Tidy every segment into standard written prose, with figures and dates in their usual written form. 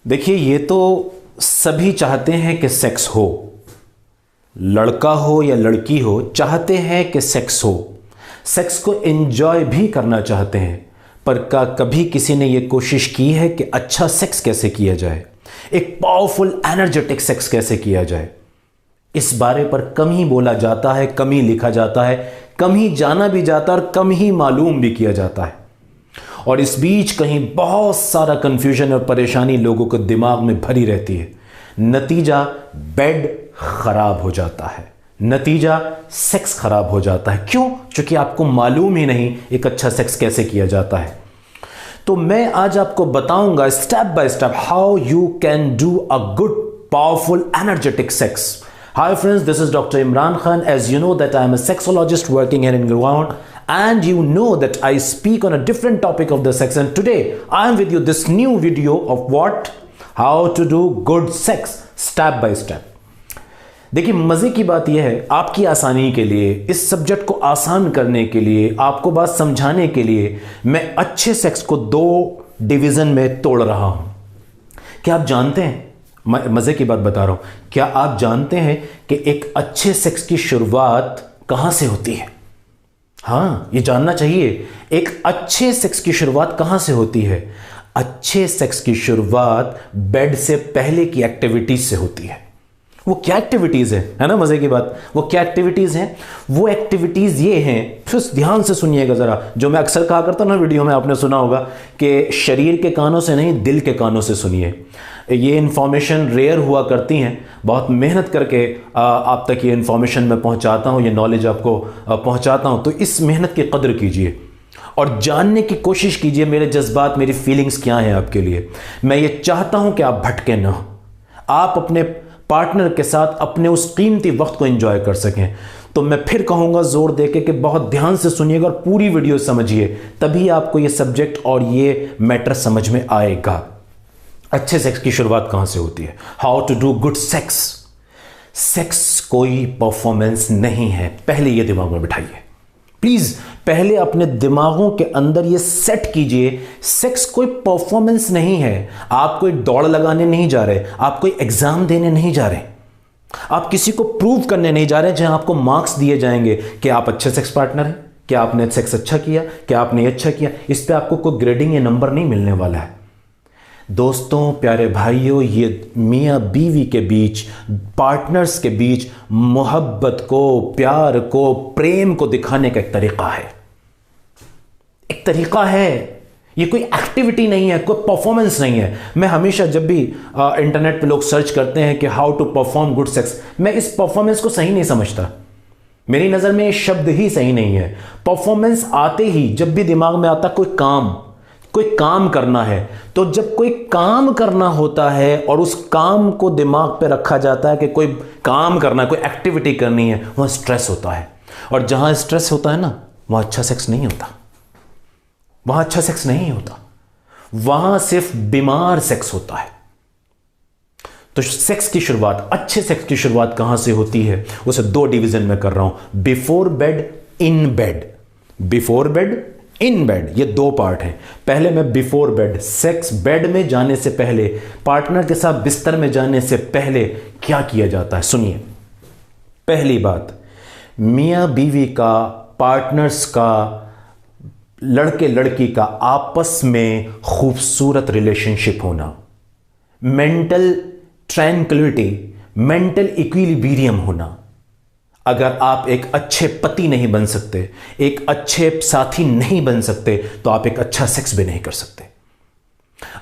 देखिए, ये तो सभी चाहते हैं कि सेक्स हो, लड़का हो या लड़की हो, चाहते हैं कि सेक्स हो, सेक्स को एंजॉय भी करना चाहते हैं। पर कभी किसी ने ये कोशिश की है कि अच्छा सेक्स कैसे किया जाए, एक पावरफुल एनर्जेटिक सेक्स कैसे किया जाए? इस बारे पर कम ही बोला जाता है, कम ही लिखा जाता है, कम ही जाना भी जाता है और कम ही मालूम भी किया जाता है। और इस बीच कहीं बहुत सारा कंफ्यूजन और परेशानी लोगों के दिमाग में भरी रहती है। नतीजा बेड खराब हो जाता है, नतीजा सेक्स खराब हो जाता है। क्यों? क्योंकि आपको मालूम ही नहीं एक अच्छा सेक्स कैसे किया जाता है। तो मैं आज आपको बताऊंगा step by step how you can do a good powerful energetic sex. Hi friends, this is Dr. Imran Khan. As you know that I am a sexologist working here in Gurgaon, and you know that I speak on a different topic of the sex, and today I am with you this new video of what? How to do good sex step by step. देखिए, मज़े की बात यह है, आपकी आसानी के लिए, इस सब्जेक्ट को आसान करने के लिए, आपको बात समझाने के लिए मैं अच्छे सेक्स को 2 डिवीज़न में तोड़ रहा हूं. क्या आप जानते हैं, मज़े की बात बता रहा हूं, क्या आप जानते हैं कि एक अच्छे सेक्स की शुरुआत कहां से होती है? हाँ, ये जानना चाहिए, एक अच्छे सेक्स की शुरुआत कहां से होती है? अच्छे सेक्स की शुरुआत बेड से पहले की एक्टिविटीज से होती है. वो क्या एक्टिविटीज है ना? मजे की बात, वो क्या एक्टिविटीज हैं? वो एक्टिविटीज ये हैं, फिर ध्यान से सुनिएगा जरा, जो मैं अक्सर कहा करता हूं ना वीडियो में, आपने सुना होगा कि शरीर के कानों से नहीं, दिल के कानों से सुनिए. ये इन्फॉर्मेशन रेयर हुआ करती हैं, बहुत मेहनत करके आप तक ये इन्फॉर्मेशन मैं पहुंचाता हूं, ये नॉलेज आपको पहुंचाता हूं. तो इस मेहनत की कदर कीजिए और जानने की कोशिश कीजिए मेरे जज्बात, मेरी फीलिंग्स क्या हैं आपके लिए. मैं ये चाहता हूं कि आप भटके ना, आप अपने पार्टनर के साथ अपने उस कीमती वक्त को एंजॉय कर सकें. तो मैं फिर कहूंगा जोर देके कि बहुत ध्यान से सुनिएगा और पूरी वीडियो समझिए, तभी आपको ये सब्जेक्ट और ये मैटर समझ में आएगा. अच्छे सेक्स की शुरुआत कहां से होती है? How to do good sex. Sex कोई परफॉर्मेंस नहीं है, पहले ये दिमाग में बिठाइए प्लीज. पहले अपने दिमागों के अंदर ये सेट कीजिए, सेक्स कोई परफॉर्मेंस नहीं है. आप कोई दौड़ लगाने नहीं जा रहे, आप कोई एग्जाम देने नहीं जा रहे, आप किसी को प्रूव करने नहीं जा रहे जहां आपको मार्क्स दिए जाएंगे कि आप अच्छे सेक्स पार्टनर हैं, कि आपने सेक्स अच्छा किया, कि आपने अच्छा किया. इस पे आपको कोई ग्रेडिंग या नंबर नहीं मिलने वाला है. दोस्तों, प्यारे भाइयों, ये मियाँ बीवी के बीच, पार्टनर्स के बीच मोहब्बत को, प्यार को, प्रेम को दिखाने का एक तरीका है. एक तरीका है, ये कोई एक्टिविटी नहीं है, कोई परफॉर्मेंस नहीं है. मैं हमेशा जब भी इंटरनेट पे लोग सर्च करते हैं कि how to perform good sex, मैं इस परफॉर्मेंस को सही नहीं समझता. मेरी नज़र में ये शब्द ही सही नहीं है. परफॉर्मेंस आते ही जब भी दिमाग में आता कोई काम करना है, तो जब कोई काम करना होता है और उस काम को दिमाग पे रखा जाता है कि कोई काम करना है, कोई एक्टिविटी करनी है, वहां स्ट्रेस होता है. और जहां स्ट्रेस होता है ना, वहां अच्छा सेक्स नहीं होता, वहां अच्छा सेक्स नहीं होता, वहां सिर्फ बीमार सेक्स होता है. तो सेक्स की शुरुआत, अच्छे सेक्स की शुरुआत कहां से होती है, उसे 2 डिवीजन में कर रहा हूं. Before bed, in bed. Before bed, in bed, ये 2 पार्ट हैं. पहले मैं बिफोर बेड, सेक्स, बेड में जाने से पहले, पार्टनर के साथ बिस्तर में जाने से पहले क्या किया जाता है, सुनिए. पहली बात, मियां बीवी का, पार्टनर्स का, लड़के लड़की का आपस में खूबसूरत रिलेशनशिप होना, मेंटल ट्रैंक्विलिटी, मेंटल इक्विलिब्रियम होना. अगर आप एक अच्छे पति नहीं बन सकते, एक अच्छे साथी नहीं बन सकते, तो आप एक अच्छा सेक्स भी नहीं कर सकते.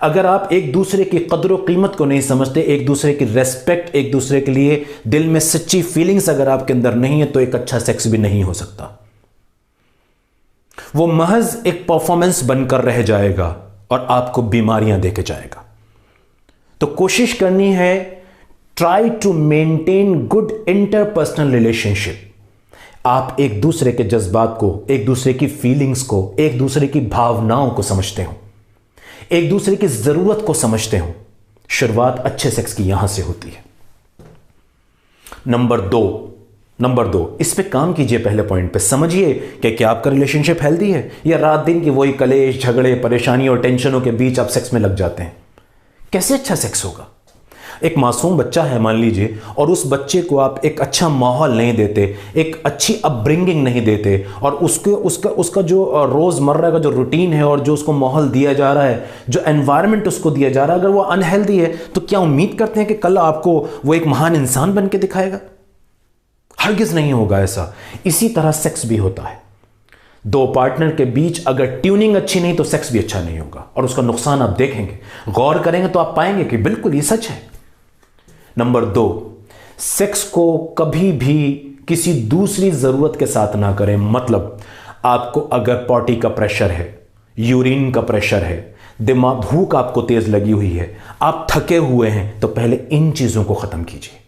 अगर आप एक दूसरे की कदर और कीमत को नहीं समझते, एक दूसरे की रेस्पेक्ट, एक दूसरे के लिए दिल में सच्ची फीलिंग्स अगर आपके अंदर नहीं है, तो एक अच्छा सेक्स भी नहीं हो सकता. वो महज एक परफॉर्मेंस बनकर रह जाएगा और आपको बीमारियां देके जाएगा. तो कोशिश करनी है, try to maintain good interpersonal relationship. आप एक दूसरे के जज्बात को, एक दूसरे की फीलिंग्स को, एक दूसरे की भावनाओं को समझते हो, एक दूसरे की जरूरत को समझते हो. शुरुआत अच्छे सेक्स की यहां से होती है. नंबर दो, इस पे काम कीजिए. पहले पॉइंट पे समझिए कि क्या आपका रिलेशनशिप हेल्दी है, या रात दिन की वही कलेश, झगड़े, परेशानी और टेंशनों के बीच आप सेक्स में लग जाते हैं. कैसे अच्छा सेक्स होगा? एक मासूम बच्चा है मान लीजिए, और उस बच्चे को आप एक अच्छा माहौल नहीं देते, एक अच्छी अपब्रिंगिंग नहीं देते, और उसका जो रोज़मर्रा का जो रूटीन है और जो उसको माहौल दिया जा रहा है, जो एनवायरनमेंट उसको दिया जा रहा है, अगर वो अनहेल्दी है, तो क्या उम्मीद करते हैं कि कल आपको वो एक महान इंसान बन के दिखाएगा? हरगिज़ नहीं होगा ऐसा। इसी तरह सेक्स भी होता है। दो पार्टनर के बीच अगर ट्यूनिंग अच्छी नहीं तो सेक्स भी अच्छा नहीं होगा, और उसका नुकसान आप देखेंगे, गौर करेंगे तो आप पाएंगे कि बिल्कुल ये सच है। नंबर 2, सेक्स को कभी भी किसी दूसरी जरूरत के साथ ना करें। मतलब आपको अगर पॉटी का प्रेशर है, यूरिन का प्रेशर है, दिमाग भूख आपको तेज लगी हुई है, आप थके हुए हैं, तो पहले इन चीजों को खत्म कीजिए।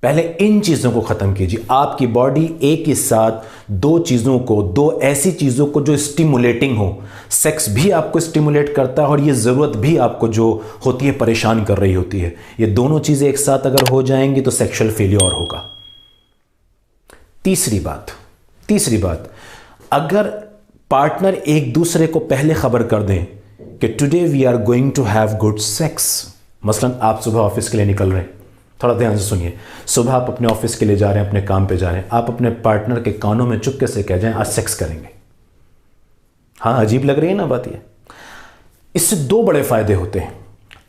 पहले इन चीजों को खत्म कीजिए। आपकी बॉडी एक ही साथ दो ऐसी चीजों को जो स्टिमुलेटिंग हो, सेक्स भी आपको स्टिमुलेट करता है और ये जरूरत भी आपको जो होती है परेशान कर रही होती है, ये दोनों चीजें एक साथ अगर हो जाएंगी तो सेक्सुअल फेलियर होगा। तीसरी बात, अगर पार्टनर एक दूसरे को पहले खबर कर दें कि today we are going to have good sex, मसलन आप सुबह ऑफिस के लिए निकल रहे हैं, थोड़ा ध्यान से सुनिए, सुबह आप अपने ऑफिस के लिए जा रहे हैं, अपने काम पे जा रहे हैं, आप अपने पार्टनर के कानों में चुपके से कह जाएं आज सेक्स करेंगे। हाँ, अजीब लग रही है ना बात ये? इससे 2 बड़े फायदे होते हैं।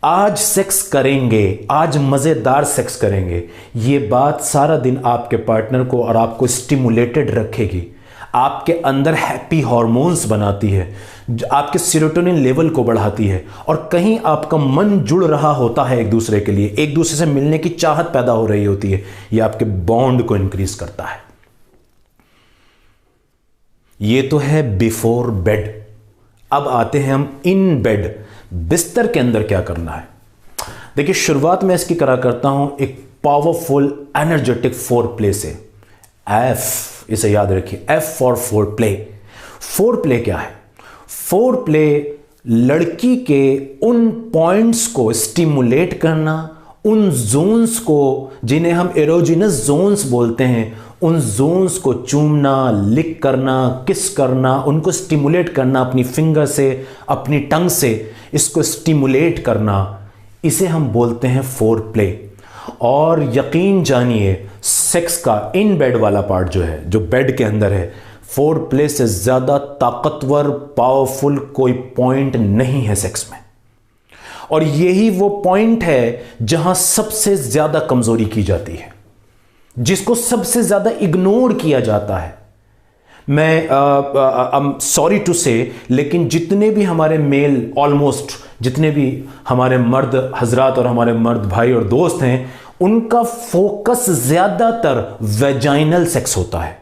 आज सेक्स करेंगे, आज मजेदार सेक्स करेंगे, ये बात सारा दिन आपके पार्टनर को और आपको स्टिमुलेटेड रखेगी, आपके अंदर हैप्पी हार्मोन्स बनाती है, आपके सेरोटोनिन लेवल को बढ़ाती है, और कहीं आपका मन जुड़ रहा होता है एक दूसरे के लिए, एक दूसरे से मिलने की चाहत पैदा हो रही होती है, यह आपके बॉन्ड को इंक्रीज करता है। ये तो है बिफोर बेड। अब आते हैं हम इन बेड, बिस्तर के अंदर क्या करना है। देखिए, शुरुआत में इसकी करा करता हूं एक पावरफुल एनर्जेटिक फोर प्ले से। एफ, इसे याद रखिए, F for four play. Four play क्या है? फोर प्ले लड़की के उन पॉइंट्स को स्टिमुलेट करना, उन जोन्स को जिन्हें हम एरोजिनस जोन्स बोलते हैं, उन जोन्स को चूमना, लिक करना, किस करना, उनको स्टिमुलेट करना अपनी फिंगर से, अपनी टंग से, इसको स्टिमुलेट करना, इसे हम बोलते हैं फोर प्ले। और यकीन जानिए, सेक्स का इन बेड वाला पार्ट जो है, जो बेड के अंदर है, फोर प्ले से ज्यादा ताकतवर, पावरफुल कोई पॉइंट नहीं है सेक्स में। और यही वो पॉइंट है जहां सबसे ज्यादा कमजोरी की जाती है, जिसको सबसे ज्यादा इग्नोर किया जाता है। मैं सॉरी टू से, लेकिन जितने भी हमारे मेल, ऑलमोस्ट जितने भी हमारे मर्द हजरात और हमारे मर्द भाई और दोस्त हैं, उनका फोकस ज्यादातर वेजाइनल सेक्स होता है।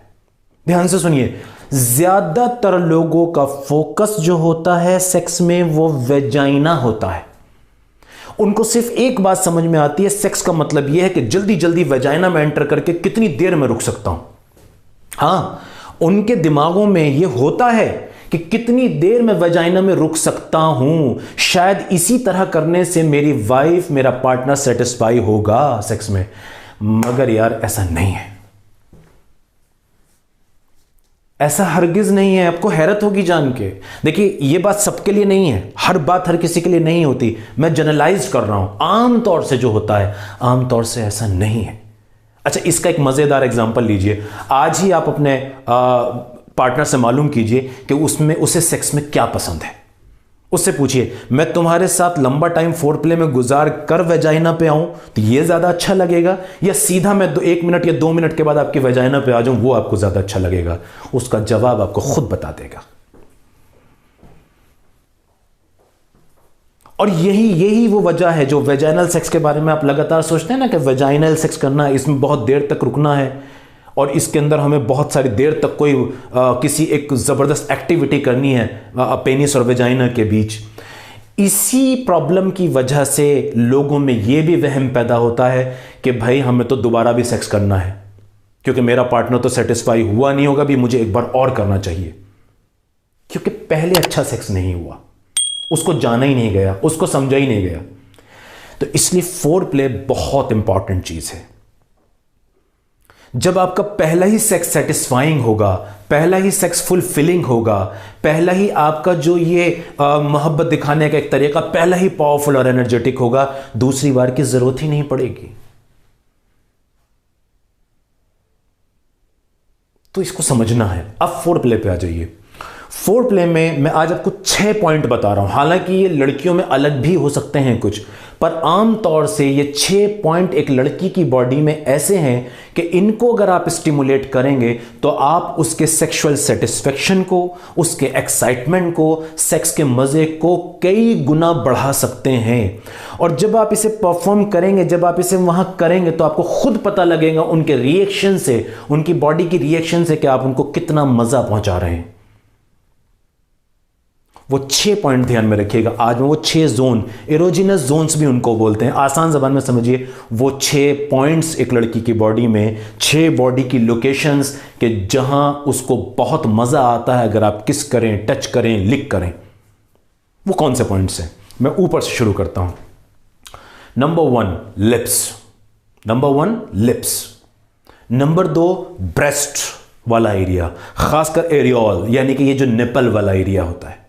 ध्यान से सुनिए, ज्यादातर लोगों का फोकस जो होता है सेक्स में, वो वेजाइना होता है। उनको सिर्फ एक बात समझ में आती है, सेक्स का मतलब यह है कि जल्दी जल्दी वेजाइना में एंटर करके कितनी देर में रुक सकता हूं। हां, उनके दिमागों में यह होता है कि कितनी देर में वेजाइना में रुक सकता हूं, शायद इसी तरह करने से मेरी वाइफ, मेरा पार्टनर सेटिस्फाई होगा सेक्स में। मगर यार ऐसा नहीं है, ऐसा हरगिज नहीं है। आपको हैरत होगी जान के। देखिए, यह बात सबके लिए नहीं है, हर बात हर किसी के लिए नहीं होती, मैं जनरलाइज कर रहा हूं। आमतौर से जो होता है, आमतौर से ऐसा नहीं है। अच्छा, इसका एक मजेदार एग्जांपल लीजिए। आज ही आप अपने पार्टनर से मालूम कीजिए कि उसे सेक्स में क्या पसंद है। उससे पूछिए, मैं तुम्हारे साथ लंबा टाइम फोर प्ले में गुजार कर वेजाइना पे आऊं तो यह ज्यादा अच्छा लगेगा, या सीधा मैं 1 मिनट या 2 मिनट के बाद आपकी वेजाइना पे आ जाऊं, वो आपको ज्यादा अच्छा लगेगा? उसका जवाब आपको खुद बता देगा। और यही वो वजह है जो वेजाइनल सेक्स के बारे में आप लगातार सोचते हैं ना, कि वेजाइनल सेक्स करना है, इसमें बहुत देर तक रुकना है, और इसके अंदर हमें बहुत सारी देर तक कोई किसी एक ज़बरदस्त एक्टिविटी करनी है पेनिस और वेजाइना के बीच। इसी प्रॉब्लम की वजह से लोगों में यह भी वहम पैदा होता है कि भाई हमें तो दोबारा भी सेक्स करना है, क्योंकि मेरा पार्टनर तो सेटिस्फाई हुआ नहीं होगा, भी मुझे एक बार और करना चाहिए, क्योंकि पहले अच्छा सेक्स नहीं हुआ, उसको जाना ही नहीं गया, उसको समझा ही नहीं गया। तो इसलिए फोर प्ले बहुत इंपॉर्टेंट चीज है। जब आपका पहला ही सेक्स सेटिस्फाइंग होगा, पहला ही सेक्स फुलफिलिंग होगा, पहला ही आपका जो ये मोहब्बत दिखाने का एक तरीका पहला ही पावरफुल और एनर्जेटिक होगा, दूसरी बार की जरूरत ही नहीं पड़ेगी। तो इसको समझना है। अब फोर प्ले पे आ जाइए। फोर प्ले में मैं आज आपको 6 पॉइंट बता रहा हूं, हालांकि ये लड़कियों में अलग भी हो सकते हैं कुछ, पर आम तौर से ये 6 पॉइंट एक लड़की की बॉडी में ऐसे हैं कि इनको अगर आप स्टिमुलेट करेंगे तो आप उसके सेक्सुअल सेटिस्फेक्शन को, उसके एक्साइटमेंट को, सेक्स के मजे को कई गुना बढ़ा सकते हैं। और जब आप इसे परफॉर्म करेंगे, जब आप इसे वहां करेंगे, तो आपको खुद पता लगेगा उनके रिएक्शन से, उनकी बॉडी की रिएक्शन से कि आप उनको कितना मजा पहुंचा रहे हैं। वो 6 पॉइंट ध्यान में रखिएगा। आज में वो 6 जोन, एरोजिनस जोन्स भी उनको बोलते हैं, आसान जबान में समझिए। वो 6 पॉइंट्स एक लड़की की बॉडी में, 6 बॉडी की लोकेशंस के जहां उसको बहुत मजा आता है अगर आप किस करें, टच करें, लिक करें। वो कौन से पॉइंट्स हैं? मैं ऊपर से शुरू करता हूं। Number 1 lips. Number 1 lips. Number 2 breast वाला एरिया, खासकर एरियोल, यानी कि ये जो निपल वाला एरिया होता है।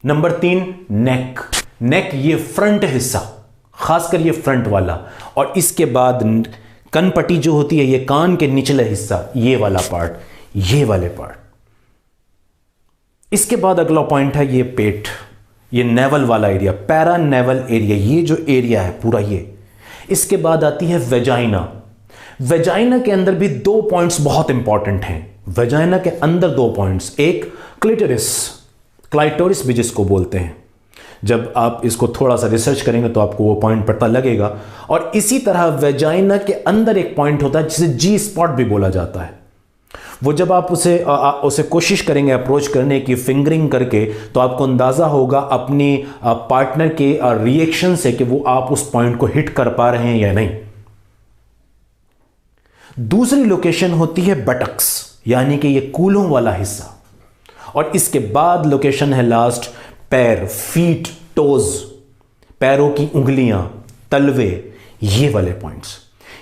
नंबर 3 नेक। नेक ये फ्रंट हिस्सा, खासकर ये फ्रंट वाला। और इसके बाद कनपट्टी जो होती है, ये कान के निचले हिस्सा, ये वाला पार्ट, ये वाले पार्ट। इसके बाद अगला पॉइंट है ये पेट, ये नेवल वाला एरिया, पैरा नेवल एरिया, ये जो एरिया है पूरा ये। इसके बाद आती है वेजाइना। वेजाइना के अंदर भी 2 पॉइंट्स बहुत इंपॉर्टेंट हैं। वेजाइना के अंदर 2 पॉइंट्स, एक क्लिटोरिस, क्लाइटोरिस भी जिसको बोलते हैं। जब आप इसको थोड़ा सा रिसर्च करेंगे तो आपको वो पॉइंट पता लगेगा। और इसी तरह वेजाइना के अंदर एक पॉइंट होता है जिसे जी स्पॉट भी बोला जाता है। वो जब आप उसे कोशिश करेंगे अप्रोच करने की फिंगरिंग करके, तो आपको अंदाजा होगा अपनी पार्टनर के रिएक्शन से कि वो आप उस पॉइंट को हिट कर पा रहे हैं या नहीं। दूसरी लोकेशन होती है बटक्स, यानी कि ये कूल्हों वाला हिस्सा। और इसके बाद लोकेशन है लास्ट पैर, फीट, टोज, पैरों की उंगलियां, तलवे, ये वाले पॉइंट्स।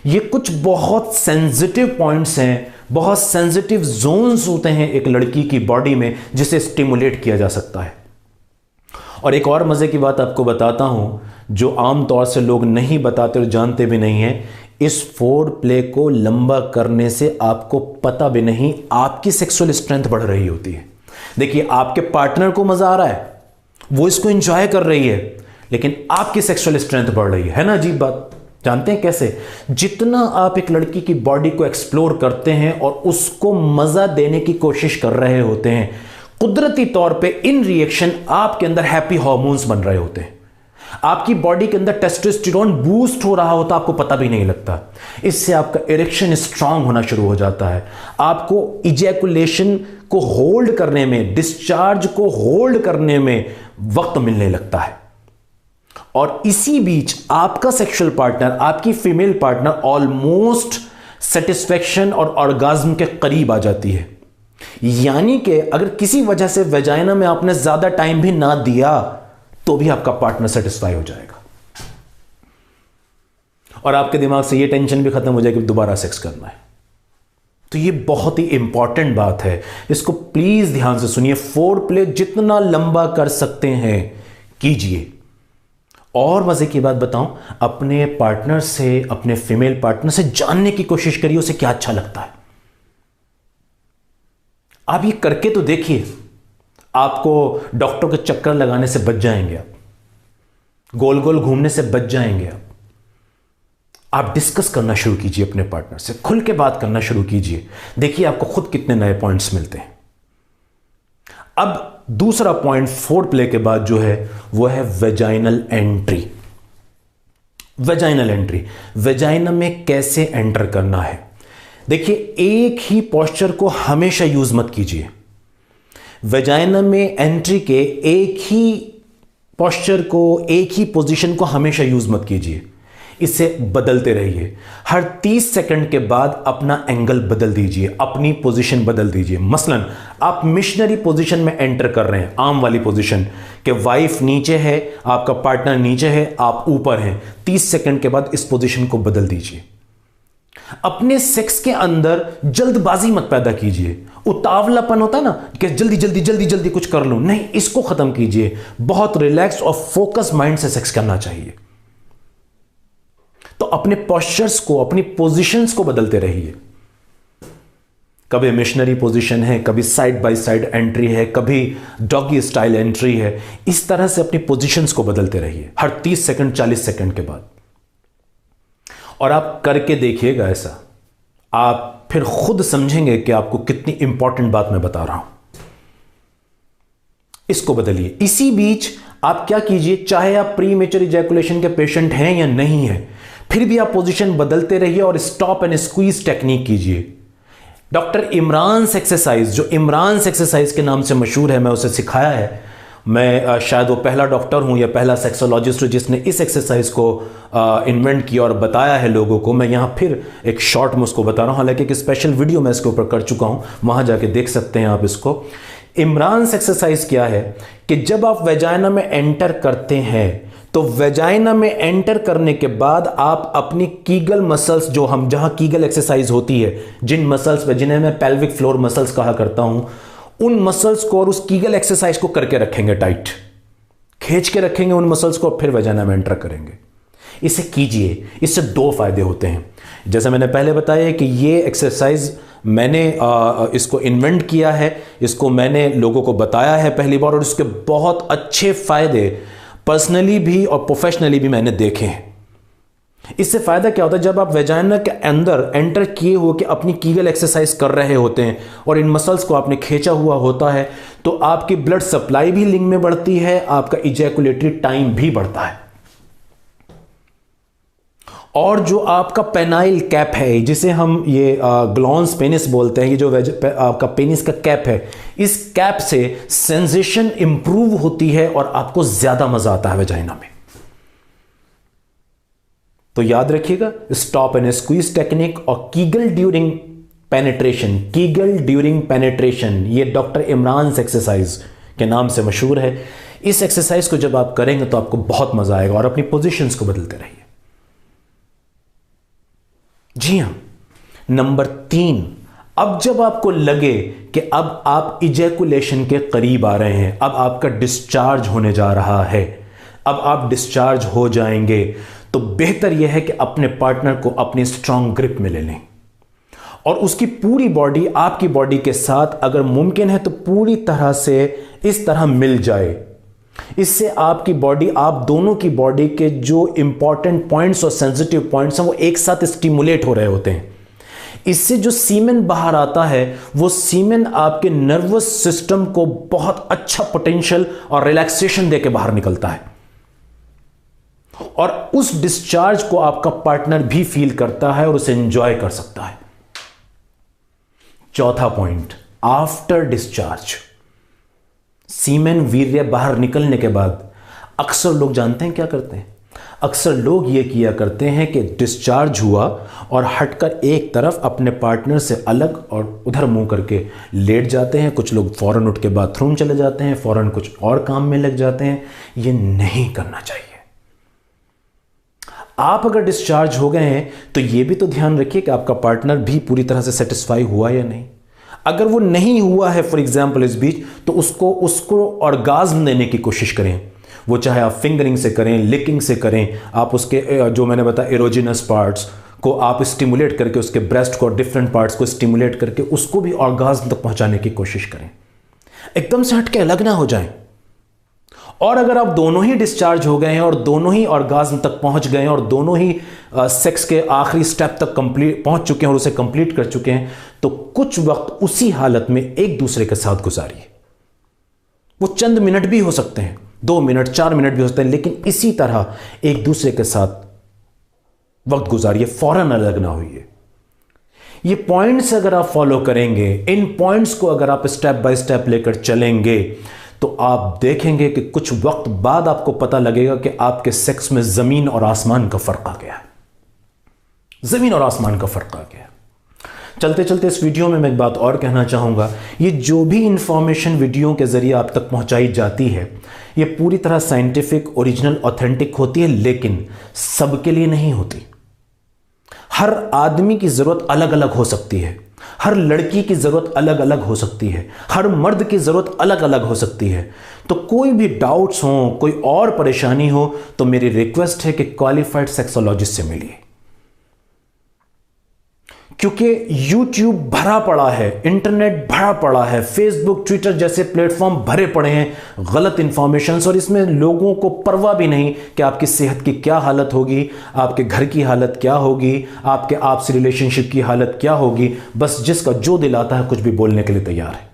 ये कुछ बहुत सेंसिटिव पॉइंट्स हैं, बहुत सेंसिटिव जोन्स होते हैं एक लड़की की बॉडी में, जिसे स्टिमुलेट किया जा सकता है। और एक और मजे की बात आपको बताता हूं, जो आमतौर से लोग नहीं बताते और जानते भी नहीं है। इस फोर प्ले को लंबा करने से आपको पता भी नहीं आपकी सेक्सुअल स्ट्रेंथ बढ़ रही होती है। देखिए, आपके पार्टनर को मजा आ रहा है, वो इसको एंजॉय कर रही है, लेकिन आपकी सेक्सुअल स्ट्रेंथ बढ़ रही है ना। अजीब बात। जानते हैं कैसे? जितना आप एक लड़की की बॉडी को एक्सप्लोर करते हैं और उसको मजा देने की कोशिश कर रहे होते हैं, कुदरती तौर पे इन रिएक्शन आपके अंदर हैप्पी हार्मोन्स बन रहे होते हैं। आपकी बॉडी के अंदर टेस्टोस्टेरोन बूस्ट हो रहा होता, आपको पता भी नहीं लगता। इससे आपका इरेक्शन स्ट्रांग होना शुरू हो जाता है। आपको इजैकुलेशन को होल्ड करने में, डिस्चार्ज को होल्ड करने में वक्त मिलने लगता है। और इसी बीच आपका सेक्सुअल पार्टनर, आपकी फीमेल पार्टनर ऑलमोस्ट सेटिस्फैक्शन और ऑर्गाज्म के करीब आ जाती है। यानी कि अगर किसी वजह से वेजाइना में आपने ज्यादा टाइम भी ना दिया तो भी आपका पार्टनर सेटिस्फाई हो जाएगा और आपके दिमाग से यह टेंशन भी खत्म हो जाएगी कि दोबारा सेक्स करना है। तो ये बहुत ही इंपॉर्टेंट बात है, इसको प्लीज ध्यान से सुनिए। फोर प्ले जितना लंबा कर सकते हैं कीजिए। और मजे की बात बताऊं, अपने पार्टनर से, अपने फीमेल पार्टनर से जानने की कोशिश करिए उसे क्या अच्छा लगता है। आप ये करके तो देखिए, आपको डॉक्टर के चक्कर लगाने से बच जाएंगे, आप गोल गोल घूमने से बच जाएंगे। आप डिस्कस करना शुरू कीजिए अपने पार्टनर से, खुल के बात करना शुरू कीजिए, देखिए आपको खुद कितने नए पॉइंट्स मिलते हैं। अब दूसरा पॉइंट फोर प्ले के बाद जो है वो है vaginal entry. Vaginal entry, vagina में कैसे एंटर करना है। देखिए, एक ही पोस्चर को हमेशा यूज मत कीजिए। वेजाइना में एंट्री के एक ही पोस्चर को, एक ही पोजीशन को हमेशा यूज मत कीजिए, इसे बदलते रहिए। हर 30 सेकंड के बाद अपना एंगल बदल दीजिए, अपनी पोजीशन बदल दीजिए। मसलन आप मिशनरी पोजीशन में एंटर कर रहे हैं, आर्म वाली पोजीशन, कि वाइफ नीचे है, आपका पार्टनर नीचे है, आप ऊपर हैं। 30 सेकंड के बाद इस पोजीशन को बदल दीजिए। अपने सेक्स के अंदर जल्दबाजी मत पैदा कीजिए। उतावलापन होता है ना कि जल्दी जल्दी जल्दी जल्दी कुछ कर लो, नहीं, इसको खत्म कीजिए। बहुत रिलैक्स और फोकस माइंड से सेक्स करना चाहिए। तो अपने पोस्चर्स को, अपनी पोजीशंस को बदलते रहिए। कभी मिशनरी पोजीशन है, कभी साइड बाय साइड एंट्री है, कभी डॉगी स्टाइल एंट्री है। इस तरह से अपनी पोजीशंस को बदलते रहिए हर 30 सेकंड 40 सेकंड के बाद। और आप करके देखिएगा ऐसा, आप फिर खुद समझेंगे कि आपको कितनी इंपॉर्टेंट बात मैं बता रहा हूं। इसको बदलिए। इसी बीच आप क्या कीजिए, चाहे आप प्रीमेच्योर इजैकुलेशन के पेशेंट हैं या नहीं है, फिर भी आप पोजीशन बदलते रहिए और स्टॉप एंड स्क्वीज टेक्निक कीजिए। डॉक्टर इमरान्स एक्सरसाइज, जो इमरान्स एक्सरसाइज के नाम से मशहूर है, मैं उसे सिखाया है। मैं शायद वो पहला डॉक्टर हूं या पहला सेक्सोलॉजिस्ट हूं जिसने इस एक्सरसाइज को इन्वेंट किया और बताया है लोगों को। मैं यहां फिर एक शॉर्ट में उसको बता रहा हूं, हालांकि एक स्पेशल वीडियो मैं इसके ऊपर कर चुका हूं, वहां जाके देख सकते हैं आप इसको। इमरान्स एक्सरसाइज क्या है कि जब आप वेजाइना में एंटर करते हैं तो वेजाइना में एंटर करने के बाद आप अपनी कीगल मसल्स, जो हम जहां कीगल एक्सरसाइज होती है, जिन मसल्स पे, जिन्हें मैं पेल्विक फ्लोर मसल्स कहा करता हूं, उन मसल्स को और उस कीगल एक्सरसाइज को करके रखेंगे, टाइट खींच के रखेंगे उन मसल्स को, फिर वेजाइना में एंटर करेंगे। इसे कीजिए, इससे 2 फायदे होते हैं। जैसे मैंने पहले बताया कि ये एक्सरसाइज मैंने इसको इन्वेंट किया है, इसको मैंने लोगों को बताया है पहली बार, और इसके बहुत अच्छे फायदे पर्सनली भी और प्रोफेशनली भी मैंने देखे हैं। इससे फायदा क्या होता है, जब आप वेजाइना के अंदर एंटर किए हो कि अपनी कीगल एक्सरसाइज कर रहे होते हैं और इन मसल्स को आपने खींचा हुआ होता है, तो आपकी ब्लड सप्लाई भी लिंग में बढ़ती है, आपका इजैकुलेटरी टाइम भी बढ़ता है। और जो आपका पेनाइल कैप है, जिसे हम ये ग्लॉन्स पेनिस बोलते हैं, ये जो आपका पेनिस का कैप है, इस कैप से सेंसेशन इंप्रूव होती है और आपको ज्यादा मजा आता है वेजाइना में। तो याद रखिएगा, स्टॉप एंड स्क्वीज टेक्निक और Kegel during penetration, Kegel during penetration, ये डॉक्टर इमरान्स एक्सरसाइज के नाम से मशहूर है। इस एक्सरसाइज को जब आप करेंगे तो आपको बहुत मजा आएगा और अपनी पोजीशंस को बदलते रहिए। जी हां, नंबर 3, अब जब आपको लगे कि अब आप इजैकुलेशन के करीब आ रहे हैं, अब आपका डिस्चार्ज होने जा रहा है, अब आप डिस्चार्ज हो जाएंगे, तो बेहतर यह है कि अपने पार्टनर को अपनी स्ट्रांग ग्रिप में ले लें और उसकी पूरी बॉडी आपकी बॉडी के साथ, अगर मुमकिन है तो पूरी तरह से इस तरह मिल जाए। इससे आपकी बॉडी, आप दोनों की बॉडी के जो इंपॉर्टेंट पॉइंट्स और सेंसिटिव पॉइंट्स हैं वो एक साथ स्टिमुलेट हो रहे होते हैं। इससे जो सीमेन बाहर आता है, वो सीमेन आपके नर्वस सिस्टम को बहुत अच्छा पोटेंशियल और रिलैक्सेशन देके बाहर निकलता है और उस डिस्चार्ज को आपका पार्टनर भी फील करता है और उसे एंजॉय कर सकता है। चौथा पॉइंट, आफ्टर डिस्चार्ज, सीमेन वीर्य बाहर निकलने के बाद अक्सर लोग जानते हैं क्या करते हैं, अक्सर लोग ये किया करते हैं कि डिस्चार्ज हुआ और हटकर एक तरफ अपने पार्टनर से अलग और उधर मुंह करके लेट जाते हैं। कुछ लोग फौरन उठ के बाथरूम चले जाते हैं, फौरन कुछ और काम में लग जाते हैं। ये नहीं करना चाहिए। आप अगर डिस्चार्ज हो गए हैं तो यह भी तो ध्यान रखिए कि आपका पार्टनर भी पूरी तरह से सेटिस्फाई हुआ या नहीं। अगर वो नहीं हुआ है फॉर एग्जांपल इस बीच, तो उसको ऑर्गाज्म देने की कोशिश करें। वो चाहे आप फिंगरिंग से करें, लिकिंग से करें, आप उसके जो मैंने बताया एरोजिनस पार्ट्स को आप स्टिमुलेट करके, उसके ब्रेस्ट को, डिफरेंट पार्ट्स को स्टिमुलेट करके उसको भी ऑर्गाज्म तक पहुंचाने की कोशिश करें। एकदम से हटके अलग ना हो जाएं। और अगर आप दोनों ही डिस्चार्ज हो गए हैं और दोनों ही ऑर्गाज्म तक पहुंच गए हैं और दोनों ही सेक्स के आखिरी स्टेप तक कंप्लीट पहुंच चुके हैं और उसे कंप्लीट कर चुके हैं, तो कुछ वक्त उसी हालत में एक दूसरे के साथ गुजारिए। वो चंद मिनट भी हो सकते हैं, 2 मिनट 4 मिनट भी हो सकते हैं, लेकिन इसी तरह एक दूसरे के साथ वक्त गुजारिए, फौरन अलग ना होइए। ये पॉइंट्स अगर आप फॉलो करेंगे, इन पॉइंट्स को अगर आप स्टेप बाय स्टेप लेकर चलेंगे, तो आप देखेंगे कि कुछ वक्त बाद आपको पता लगेगा कि आपके सेक्स में जमीन और आसमान का फर्क आ गया है। जमीन और आसमान का फर्क आ गया। चलते चलते इस वीडियो में मैं एक बात और कहना चाहूंगा, ये जो भी इंफॉर्मेशन वीडियो के जरिए आप तक पहुंचाई जाती है, ये पूरी तरह साइंटिफिक, ओरिजिनल, ऑथेंटिक होती है, लेकिन सबके लिए नहीं होती। हर आदमी की जरूरत अलग अलग हो सकती है, हर लड़की की जरूरत अलग अलग हो सकती है, हर मर्द की जरूरत अलग अलग हो सकती है। तो कोई भी डाउट्स हो, कोई और परेशानी हो, तो मेरी रिक्वेस्ट है कि क्वालिफाइड सेक्सोलॉजिस्ट से मिलिए, क्योंकि YouTube भरा पड़ा है, इंटरनेट भरा पड़ा है, फेसबुक ट्विटर जैसे प्लेटफॉर्म भरे पड़े हैं गलत इंफॉर्मेशन, और इसमें लोगों को परवाह भी नहीं कि आपकी सेहत की क्या हालत होगी, आपके घर की हालत क्या होगी, आपके आपसे रिलेशनशिप की हालत क्या होगी। बस जिसका जो दिल आता है कुछ भी बोलने के लिए तैयार है।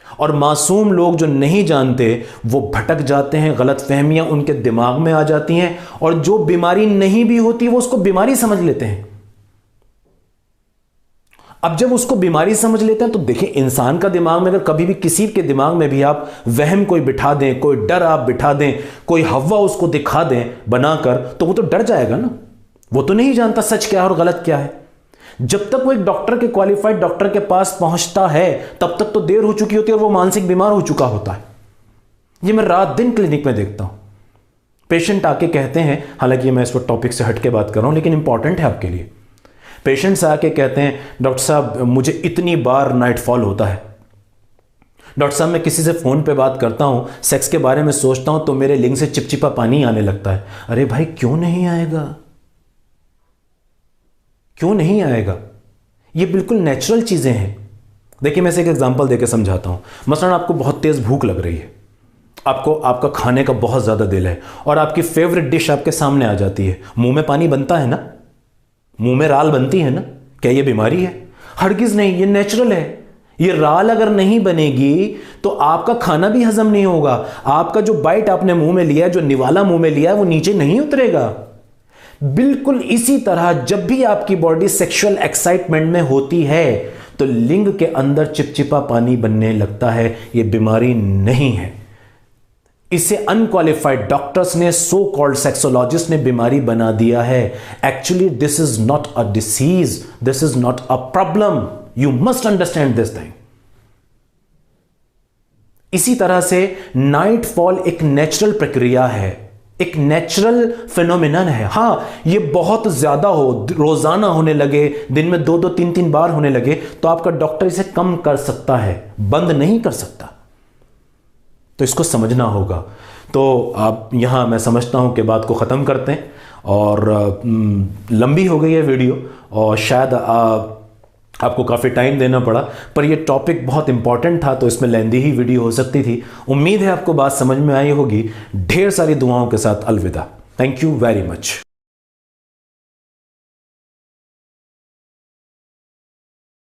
और मासूम लोग जो नहीं जानते वो भटक जाते हैं, गलत फहमियां उनके दिमाग में आ जाती हैं, और जो बीमारी नहीं भी होती वो उसको बीमारी समझ लेते हैं। अब जब उसको बीमारी समझ लेते हैं तो देखिए, इंसान का दिमाग में अगर कभी भी किसी के दिमाग में भी आप वहम कोई बिठा दें, कोई डर आप बिठा दें, कोई हवा उसको दिखा दें बनाकर, तो वो तो डर जाएगा ना। वो तो नहीं जानता सच क्या है और गलत क्या है। जब तक वो एक डॉक्टर के, क्वालिफाइड डॉक्टर के पास पहुंचता है तब तक तो देर हो चुकी होती है और वो मानसिक बीमार हो चुका होता है। ये मैं रात दिन क्लिनिक में देखता हूं। पेशेंट आके कहते हैं, हालांकि मैं इस वक्त टॉपिक से हट के बात कर रहा हूं लेकिन इंपॉर्टेंट है आपके लिए। पेशेंट्स आके कहते हैं, डॉक्टर साहब मुझे इतनी बार नाइट फॉल होता है, डॉक्टर साहब मैं किसी से फोन पे बात करता हूं, सेक्स के बारे में सोचता हूं तो मेरे लिंग से चिपचिपा पानी आने लगता है। अरे भाई क्यों नहीं आएगा, क्यों नहीं आएगा? ये बिल्कुल नेचुरल चीजें हैं। देखिए मैं से एक एग्जांपल देकर समझाता हूं। मसलन आपको बहुत तेज भूख लग रही है, आपको आपका खाने का बहुत ज्यादा दिल है और आपकी फेवरेट डिश आपके सामने आ जाती है, मुंह में पानी बनता है ना, मुंह में राल बनती है ना। क्या ये बीमारी है? हरगिज नहीं, ये नेचुरल है। ये राल अगर नहीं बनेगी तो आपका खाना भी हजम नहीं होगा, आपका जो बाइट आपने मुंह में लिया है, जो निवाला मुंह में लिया है, वो नीचे नहीं उतरेगा। बिल्कुल इसी तरह जब भी आपकी बॉडी सेक्सुअल एक्साइटमेंट में होती है तो लिंग के अंदर चिपचिपा पानी बनने लगता है। यह बीमारी नहीं है, इसे अनक्वालिफाइड डॉक्टर्स ने, सो कॉल्ड सेक्सोलॉजिस्ट ने बीमारी बना दिया है। Actually this is not a disease, this is not a problem, you must understand this thing. इसी तरह से नाइट फॉल एक नेचुरल प्रक्रिया है, एक नेचुरल फिनोमिनन है। हां, ये बहुत ज्यादा हो, रोजाना होने लगे, दिन में 2-2, 3-3 बार होने लगे तो आपका डॉक्टर इसे कम कर सकता है, बंद नहीं कर सकता। तो इसको समझना होगा। तो आप यहां मैं समझता हूं कि बात को ख़त्म करते हैं, और लंबी हो गई है वीडियो और शायद आपको काफ़ी टाइम देना पड़ा, पर यह टॉपिक बहुत इंपॉर्टेंट था तो इसमें लेंदी ही वीडियो हो सकती थी। उम्मीद है आपको बात समझ में आई होगी। ढेर सारी दुआओं के साथ अलविदा। Thank you very much.